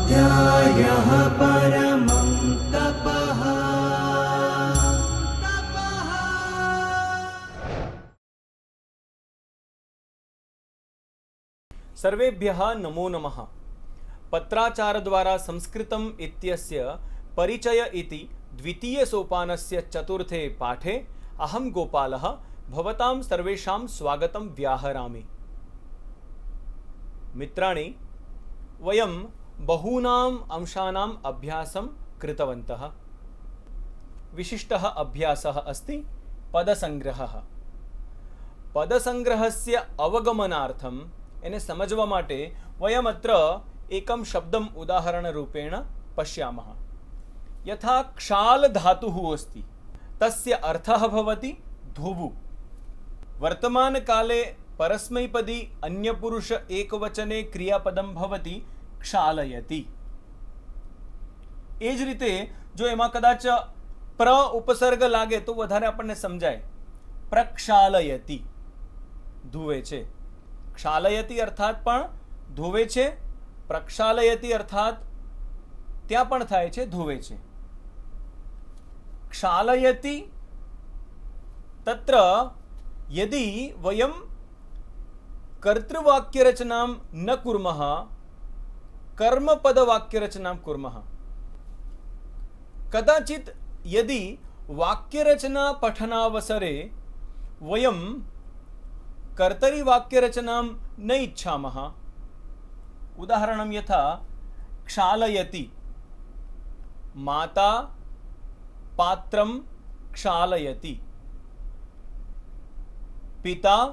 स्वाध्यायः परमं तपः। सर्वेभ्यः नमो नमः। पत्राचार द्वारा संस्कृतम् इत्यस्य परिचय इति द्वितीय सोपानस्य चतुर्थे पाठे अहं गोपालः भवतां सर्वेषां स्वागतं व्याहरामि। मित्राणि, वयं बहूनाम् अंशानाम् अभ्यासं कृतवन्तः। विशिष्टः अभ्यासः अस्ति पदसंग्रहः। पदसंग्रहस्य अवगमनार्थं एने समझवा माटे वयम् अत्र एकं शब्दम् उदाहरणरूपेण पश्यामः। यथा क्षाल धातुः अस्ति, तस्य अर्थः भवति धुवु। वर्तमानकाले परस्मैपदी अन्यपुरुष एकवचने क्रियापदं भवति क्षालयति। ए ज रीते जो एमां कदाच प्र उपसर्ग लागे तो वधारे आपणने समजाय। प्रक्षालयति धुवे छे। क्षालयति अर्थात पण धोवे छे। प्रक्षालयति अर्थात त्या पण थाय छे, धोवे छे। क्षालयति तत्र यदि वयं कर्तृवाक्यरचनां न कुर्मः, कर्मपदवाक्यरचनां कुर्मः। कदाचित् यदि वाक्यरचना पठनावसरे वयं कर्तरी वाक्यरचनां न इच्छामः, उदाहरणं यथा क्षालयति, माता पात्रं क्षालयति, पिता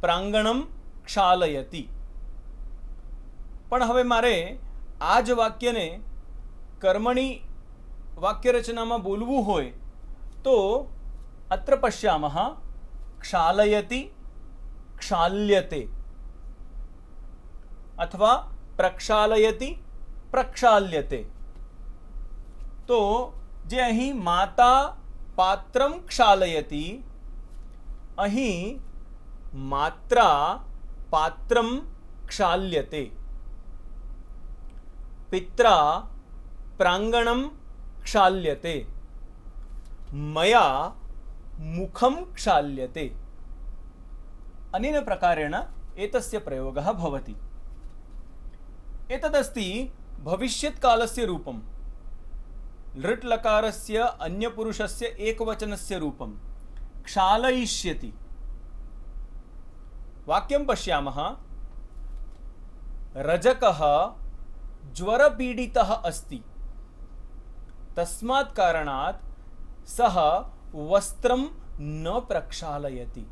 प्रांगणं क्षालयति। पण हवे मारे आ ज वाक्यने कर्मणी वाक्यरचनामां बोलवुं होय तो अत्र पश्यामः क्षालयति क्षाल्यते अथवा प्रक्षालयति प्रक्षाल्यते। तो जे अहीं माता पात्रं क्षालयति, अहीं मात्रा पात्रं क्षाल्यते, पित्रा प्रांगणं क्षाल्यते, मया मुखं क्षाल्यते। अनेन प्रकारेण एतस्य प्रयोगः भवति। एतदस्ति भविष्यत्कालस्य रूपं। लृट् लकारस्य अन्यपुरुषस्य एकवचनस्य रूपं क्षालयिष्यति। वाक्यं पश्यामः। रजकः ज्वरपीडितः अस्ति, तस्मात् कारणात् सः वस्त्रं न प्रक्षालयति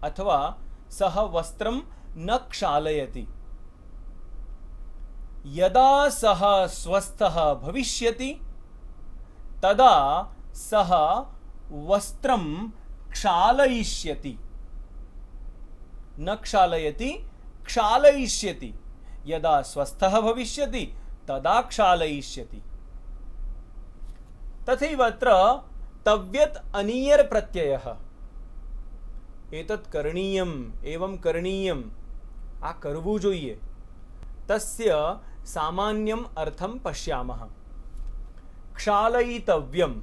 अथवा सः वस्त्रं न क्षालयति। यदा सः स्वस्थः भविष्यति तदा सः वस्त्रं क्षालयिष्यति। न क्षालयति, क्षालयिष्यति। यदा स्वस्थः भविष्यति तदा क्षालयिष्यति। तथैव अत्र तव्यत् अनीयर् प्रत्ययः। एतत् करणीयम्, एवं करणीयम्, आ करवू जोईए, तस्य सामान्यम् अर्थं पश्यामः। क्षालयितव्यम्,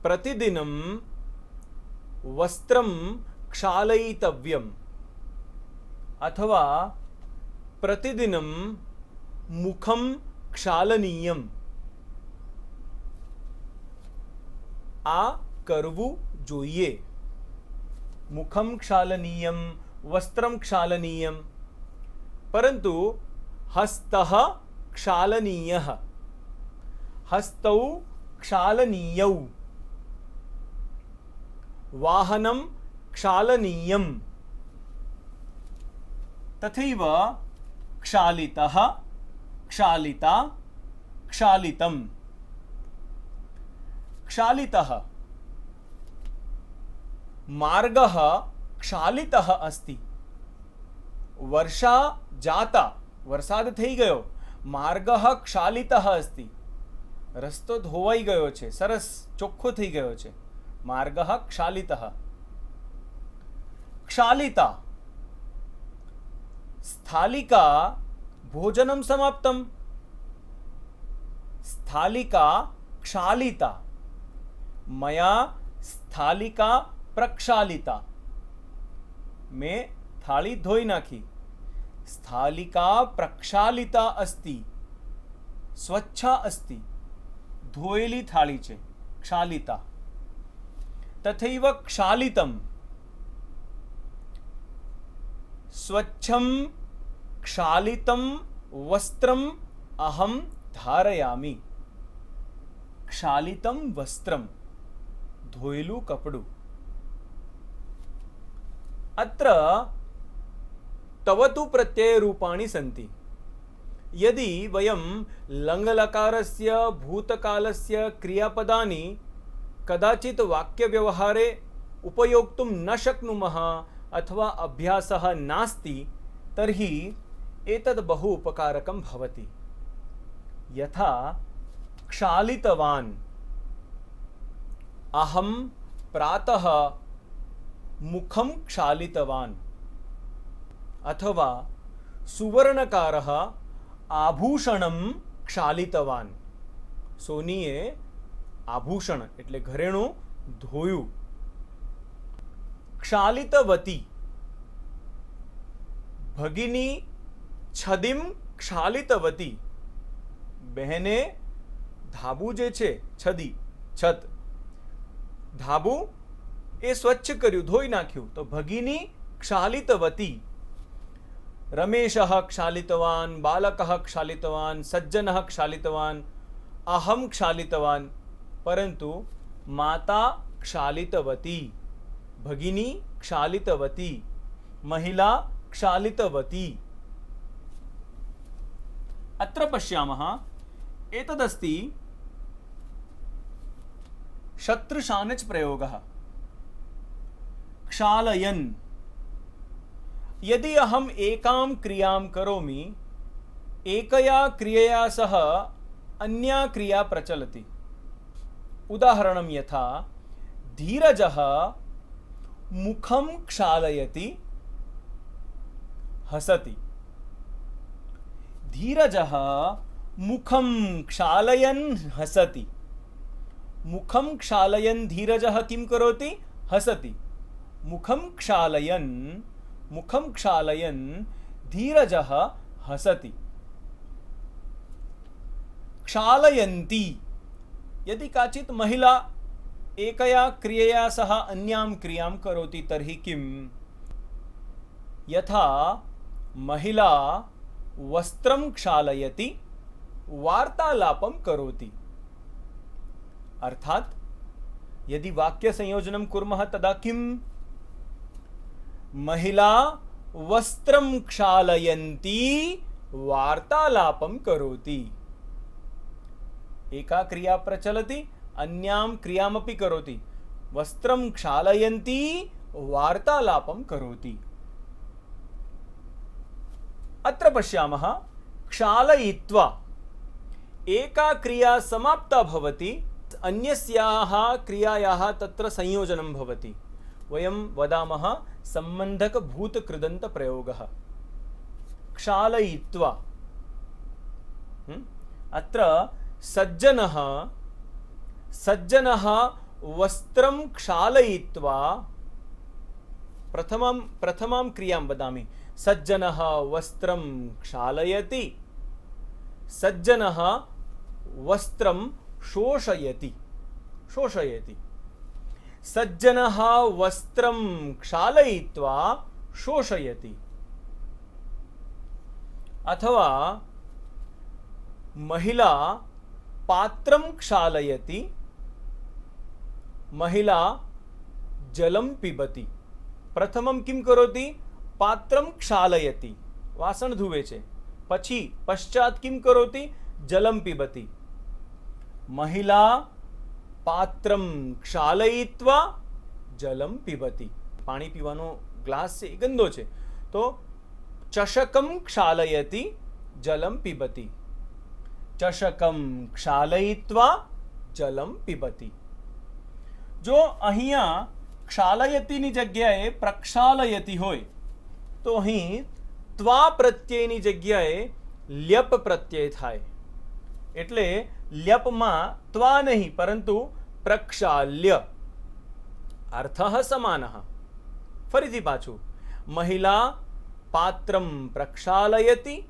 प्रतिदिनं वस्त्रं क्षालयितव्यम् अथवा प्रतिदिनं मुखं क्षालनीयम्। आ करवू जोईए। मुखं क्षालनीयं, वस्त्रं क्षालनीयं, परंतु हस्तः क्षालनीयः, हस्तौ क्षालनीयौ, वाहनं क्षालनीयं। तथैव क्षालितः, क्षालिता, क्षालितम्। क्षालितः, मार्गः क्षालितः अस्ति। वर्षा जाता, वरसाद थई गयो, मार्गः क्षालितः अस्ति। रस्तो धोवाई गयो छे, सरस चोख्खो थई गयो छे। मार्गः क्षालितः। क्षालिता, स्थालिका भोजनं समाप्तं, स्थालिका क्षालिता, मया स्थालिका प्रक्षालिता, मैं थाली धोई नाखी, स्थालिका प्रक्षालिता अस्ति, स्वच्छा अस्ति, धोयेली थाली छे, क्षालिता। तथैव क्षालितं, स्वच्छं क्षालितं वस्त्रम् अहं धारयामि। क्षालितं वस्त्रं, धोयेलू कपडू। अत्र तवतु प्रत्ययरूपाणि सन्ति। यदि वयं लङ्लकारस्य भूतकालस्य क्रियापदानि कदाचित् वाक्यव्यवहारे उपयोक्तुं न शक्नुमः अथवा अभ्यासः नास्ति तर्हि एतद् बहु उपकारकं भवति। यथा क्षालितवान्, अहं प्रातः मुखं क्षालितवान्, अथवा सुवर्णकारः आभूषणं क्षालितवान्, सोनीए आभूषण एटले घरेणुं धोयुं। क्षालितवती, भगिनी छदीं क्षालितवती, बहने धाबू जे छे छदी छत धाबू ए स्वच्छ कर्युं, धोई नाख्युं, तो भगिनी क्षालितवती। रमेशः क्षालितवान्, बालकः क्षालितवान्, सज्जनः क्षालितवान्, अहं क्षालितवान्, परन्तु माता क्षालितवती, भगिनी क्षालितवती, महिला क्षालितवती। अत्र पश्यामः, एतदस्ति शत्रुशानच् प्रयोगः। क्षालयन्, यदि अहम् एकां क्रियां करोमि, एकया क्रियया सह अन्या क्रिया प्रचलति। उदाहरणं यथा धीरजः मुखं क्षालयति, हसति। धीरजः मुखं क्षालयन् हसति। मुखं क्षालयन् धीरजः किं करोति? हसति। मुखं क्षालयन् धीरजः हसति। क्षालयन्ती, यदि काचित् महिला एकया क्रियया सह अन्यां क्रियां करोति तर्हि किम्? यथा महिला वस्त्रं क्षालयति, वार्तालापं करोति। अर्थात यदि वाक्य संयोजनं कुर्मः तदा किम्? महिला वस्त्रं क्षालयन्ती वार्तालापं करोति। एका क्रिया प्रचलति, अन्यां क्रियामपि करोति। वस्त्रं क्षालयन्ती वार्तालापं करोति। अत्र पश्यामः, क्षालयित्वा एका क्रिया समाप्ता भवति, अन्यस्याः क्रियायाः तत्र संयोजनं भवति। वयं वदामः सम्बन्धकभूतकृदन्तप्रयोगः। क्षालयित्वा, अत्र सज्जनः वस्त्रं क्षालयित्वा, प्रथमां क्रियां वदामि। सज्जनः वस्त्रं क्षालयति, सज्जनः वस्त्रं शोषयति। सज्जनः वस्त्रं क्षालयित्वा शोषयति। अथवा महिला पात्रं क्षालयति, महिला जलं पिबति। प्रथमं किं करोति? पात्रं क्षालयति, वासण धुवे छे। पश्चात किं करोति? जलं पिबति। महिला पात्रं क्षालयित्वा जलं पिबति। पाणी पीवानो ग्लास छे गंदो छे, तो चषकं क्षालयति, जलं पिबति। चषकं क्षालयित्वा जलं पिबति। जो अहींया क्षालयतिनी जग्याए प्रक्षालयति होय, तो અહીં ત્વા પ્રત્યયની જગ્યાએ લ્યપ પ્રત્યય થાય. એટલે લ્યપમાં ત્વા નહીં પરંતુ પ્રક્ષાલ્ય. અર્થ સમાનઃ. ફરીથી પાછું. મહિલા પાત્રમ પ્રક્ષાલયતિ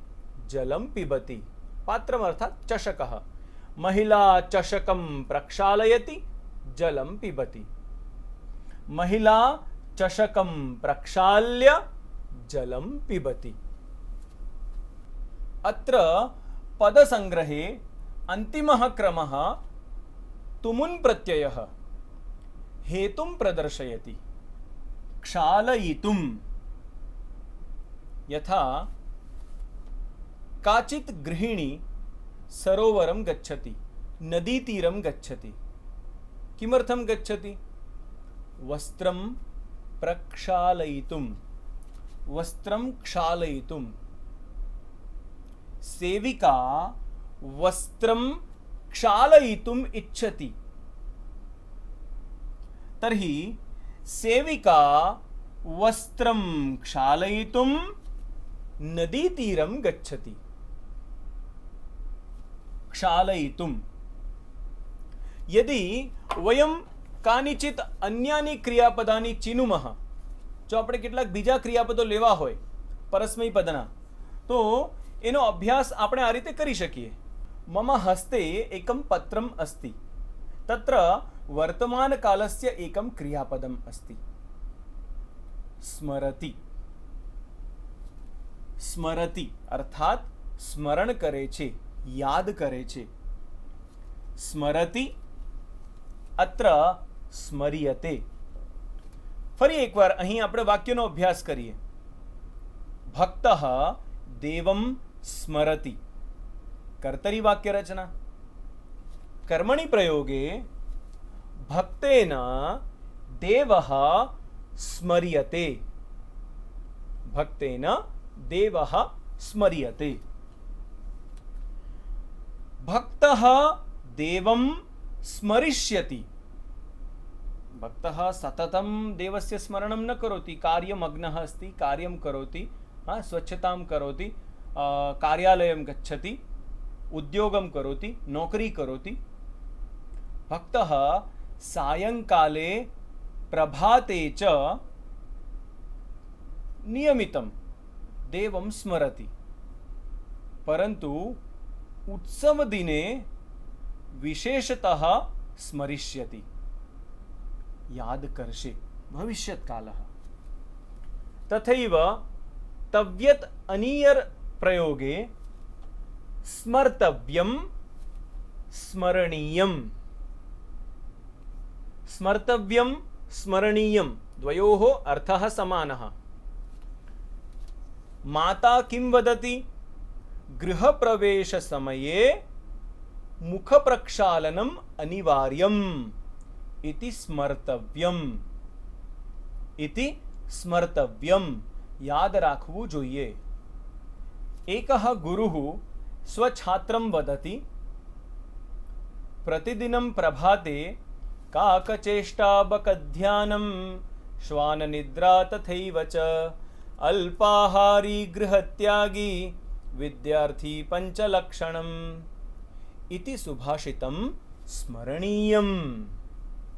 જલમ પિબતી. પાત્રમ અર્થાત ચષકઃ. મહિલા ચષકમ પ્રક્ષાલયતિ જલમ પિબતી. મહિલા ચષકમ પ્રક્ષાલ્ય જલમ પિબતી. અત્ર પદસંગ્રહે અંતિમઃ ક્રમઃ તુમુન પ્રત્યયઃ हेतुं प्रदर्शयति. क्षालयितुं. यथा काचित् गृहिणी सरोवरं गच्छति, नदीतीरं गच्छति. किमर्थं गच्छति? वस्त्रं प्रक्षालयितुं. वस्त्रं क्षालयितुं. सेविका वस्त्रं क्षालयितुम् इच्छति. तर्हि सेविका वस्त्रं क्षालयितुं नदीतीरं गच्छति. क्षालयितुं. यदि वयं कानिचित् अन्यानि क्रियापदानि चिनुमः, जो આપણે કેટલાક બીજા ક્રિયાપદો લેવા હોય પરસ્મૈ પદના, તો એનો અભ્યાસ આપણે આ રીતે કરી શકીએ. મમ હસ્તે એકમ પત્રમ અસ્તિ. તત્ર વર્તમાનકાલस्य एकं क्रियापदम् अस्ति. स्मरति. स्मरति अर्थात स्मरण करे छे, याद करे छे. स्मरति अत्र स्मर्यते. फरी एकवार અહીં આપણે વાક્યનો અભ્યાસ કરીએ. ભક્તઃ દેવં સ્મરતિ. કર્તરી વાક્ય રચના. કર્મણि प्रयोगे भक्तेन देवः स्मर्यते. भक्तेन देवः स्मर्यते. भक्तः देवं स्मरिष्यति. भक्तः सततं देवस्य स्मरणं न करोति. कार्यमग्नः अस्ति, कार्यं करोति, स्वच्छतां करोति, कार्यालयं गच्छति, उद्योगं करोति, नौकरी करोति. भक्तः सायंकाले प्रभाते च नियमितं देवं स्मरति. परंतु उत्सव दिने विशेषतः स्मरिष्यति. याद करशे. भविष्यत्कालः. तथैव तव्यत् अनीयर प्रयोगे स्मर्तव्यं स्मरणीयं. स्मर्तव्यं स्मरणीयं द्वयोः अर्थः समानः. माता किं वदति? गृहप्रवेशसमये मुखप्रक्षालनम् अनिवार्यम् इति स्मर्तव्यम्. इति स्मर्तव्यम्. याद राखवू जोईए. एकः गुरुः स्वछात्रं वदति, प्रतिदिनं प्रभाते काकचेष्टाबकध्यानं श्वाननिद्रा तथैव च अल्पाहारी गृहत्यागी विद्यार्थी पंचलक्षणम् इति सुभाषितं स्मरणीयम्.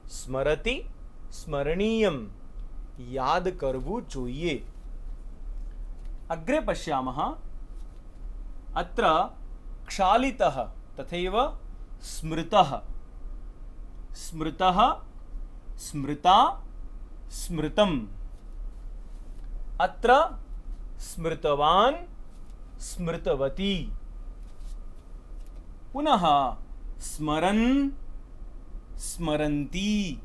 स्मरति स्मरणीयम्. याद करवू जोईए. अग्रे पश्यामः. अत्र क्षालितः तथैव स्मृतः. स्मृतः स्मृता स्मृतम्. अत्र स्मृतवान् स्मृतवती. पुनः स्मरन् स्मरन्ती.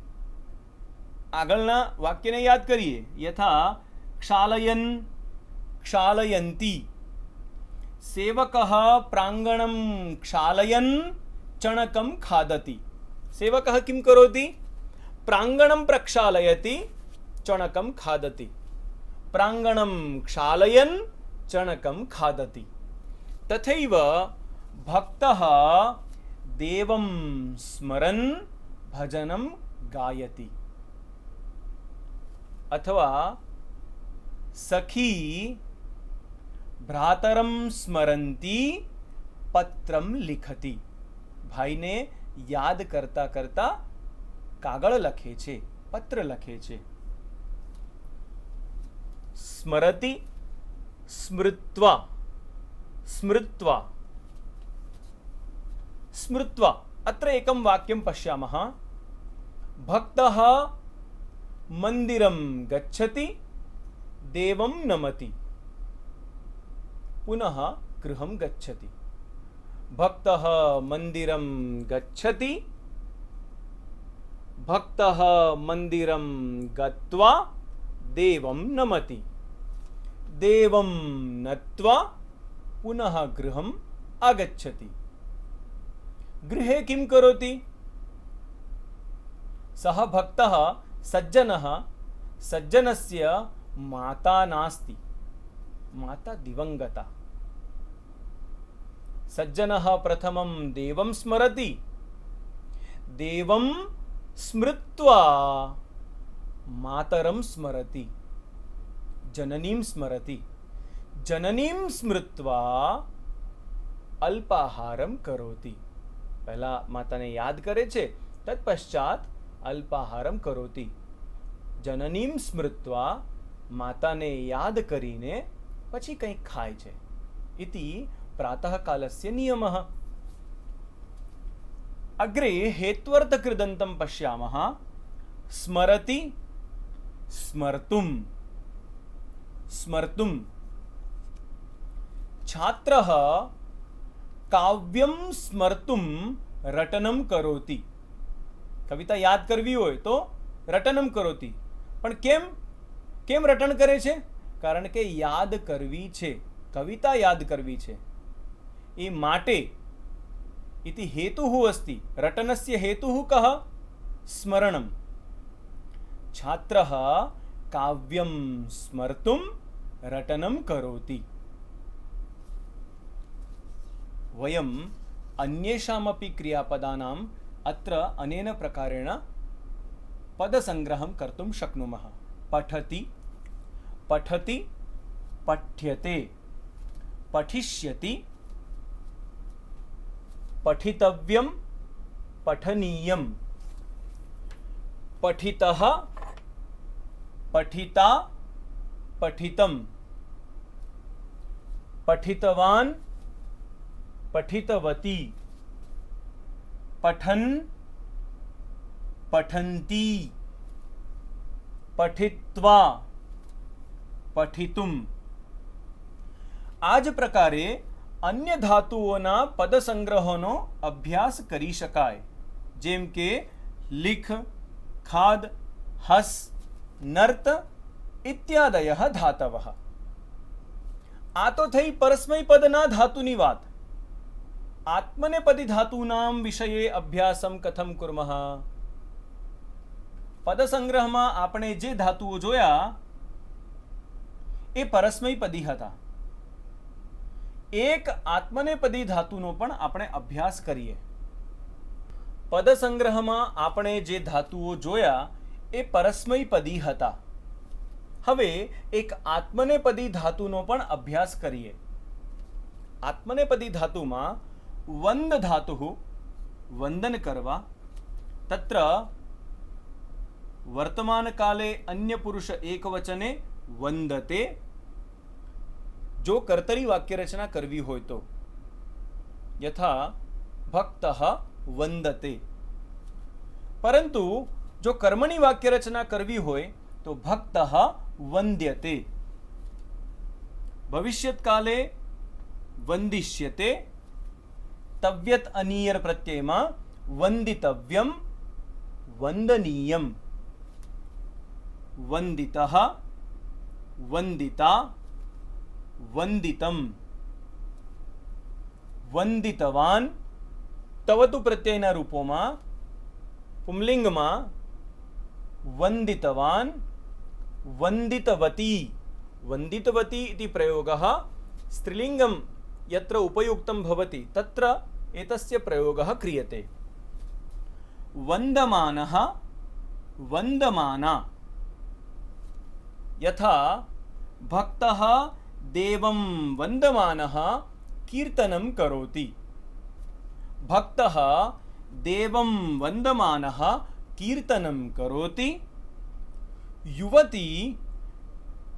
આગળના વાક્યને યાદ કરીએ. यथा क्षालयन् क्षालयन्ती. सेवकः प्राङ्गणं क्षालयन् चणकं खादति. सेवकः किं करोति? प्राङ्गणं प्रक्षालयति, चणकं खादति. प्राङ्गणं क्षालयन् चणकं खादति. तथैव भक्तः देवं स्मरन् भजनं गायति. अथवा सखी ભ્રાતરમ સ્મરંતી પત્રમ લિખતી. ભાઈને યાદ કરતા કરતા કાગળ લખે છે, પત્ર લખે છે. સ્મરતિ સ્મૃત્વા સ્મૃત્વા સ્મૃત્વા. અત્ર એકમ વાક્યમ પશ્યામઃ. ભક્તઃ મંદિરમ ગચ્છતિ દેવમ નમતિ પુનઃ ગૃહમ ગચ્છતિ. ભક્તઃ મંદિરમ ગચ્છતિ, ભક્તઃ મંદિરમ ગત્વા દેવમ નમતિ, દેવમ નત્વા પુનઃ ગૃહમ આગચ્છતિ. ગૃહે કિમ કરોતિ? સહ ભક્તઃ સજ્જનઃ સજ્જનસ્ય માતા નાસ્તિ, માતા દિવંગતા. સજ્જનઃ પ્રથમં દેવં સ્મરતિ, દેવં સ્મૃત્વા માતરમ સ્મરતિ, જનનીમ સ્મરતિ, જનનીમ સ્મૃત્વા અલ્પાહારમ કરોતિ. પહેલા માતાને યાદ કરે છે, તત્પશ્ચાત અલ્પાહારમ કરોતિ. જનનીમ સ્મૃત્વા, માતાને યાદ કરીને પછી કંઈક ખાય છે. ઇતિ પ્રાતઃકાલસ્ય નિયમઃ. અગ્રે હેત્વર્તકૃદન્तं પશ્યામઃ. સ્મરતિ સ્મર્તુમ સ્મર્તુમ. છાત્રઃ કાવ્યમ સ્મર્તુમ રટનમ કરોતિ. કવિતા યાદ કરવી હોય તો રટનમ કરોતિ. પણ કેમ કેમ રટન કરે છે? કારણ કે યાદ કરવી છે, કવિતા યાદ કરવી છે. એ માટે इति हेतुः अस्ति. रटनस्य हेतुः कः? स्मरणं. छात्रः काव्यं स्मर्तुं रटनं करोति. वयम् अन्येषामपि क्रियापदानाम् अत्र अनेन प्रकारेण पदसङ्ग्रहं कर्तुं शक्नुमः. पठति, पठति, पठ्यते, पठिष्यति, पठितव्यं, पठनीयं, पठितः, पठिता, पठितं, पठितवान्, पठितवती, पठन्, पठन्ती, पठित्वा, पठितुं. આ જ પ્રકારે અન્ય ધાતુઓના પદ સંગ્રહોનો અભ્યાસ કરી શકાય, જેમ કે લિખ, ખાદ, હસ, નર્ત ઇત્યાદયઃ ધાતવઃ. આ તો થઈ પરસ્મૈ પદના ધાતુની વાત. આત્મનેપદી ધાતુનામ વિષયે અભ્યાસમ કથમ કુર્મઃ. પદ સંગ્રહમાં આપણે જે ધાતુઓ જોયા એ પરસ્મૈપદી હતા. એક આત્મનેપદી ધાતુનો પણ આપણે અભ્યાસ કરીએ. પદ સંગ્રહમાં આપણે જે ધાતુઓ જોયા એ પરસ્મૈપદી હતા. હવે એક આત્મનેપદી ધાતુનો પણ અભ્યાસ કરીએ. આત્મનેપદી ધાતુમાં વંદ ધાતુ, વંદન કરવા. તત્ર વર્તમાન કાલે અન્ય પુરુષ એકવચને વંદતે. જો કર્તરી વાક્ય રચના કરવી હોય તો યથા ભક્તઃ વંદતે. પરંતુ જો કર્મણી વાક્ય રચના કરવી હોય તો ભક્તઃ વંદ્યતે. ભવિષ્યત્કાલે વંદિષ્યતે. તવ્યત અનિયર પ્રત્યયમાં વંદિતવ્યમ, વંદનીયમ. વંદિતઃ, વંદિતા, વંદિતમ, વંદિતવાન. તવતુ પ્રત્યયના રૂપોમાં પુંલિંગમાં વંદિતવાન, વંદિતવતી. વંદિતવતી इति प्रयोगः स्त्रीलिङ्गं यत्र उपयुक्तं भवति तत्र एतस्य प्रयोगः क्रियते. वन्दमानः, वन्दमाना. यथा भक्तः देवं वन्दमानः कीर्तनं करोति। भक्तः देवं वन्दमानः कीर्तनं करोति। युवती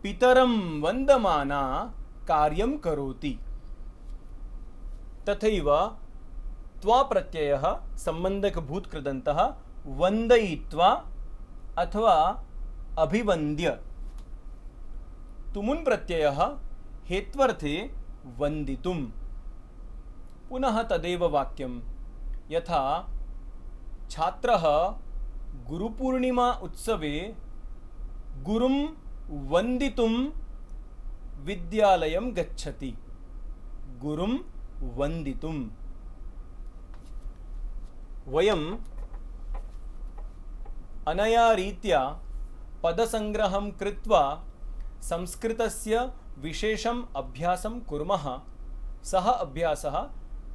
पितरं वन्दमाना कार्यं करोति। तथैव त्वा प्रत्ययः सम्बन्धकभूतकृदन्तः वन्दयित्वा अथवा अभिवन्द्य। तुमुन् प्रत्ययः हेत्वर्थे वन्दितुं। पुनः तदेव वाक्यं यथा छात्रः गुरुपूर्णिमा उत्सवे गुरुं वन्दितुं विद्यालयं गच्छति। गुरुं वन्दितुं। वयम् अनया रीत्या पदसंग्रहं कृत्वा संस्कृतस्य विशेषम् अभ्यासं कुर्मः। सः अभ्यासः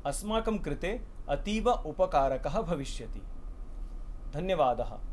अस्माकं कृते अतीव उपकारकः भविष्यति। धन्यवादः।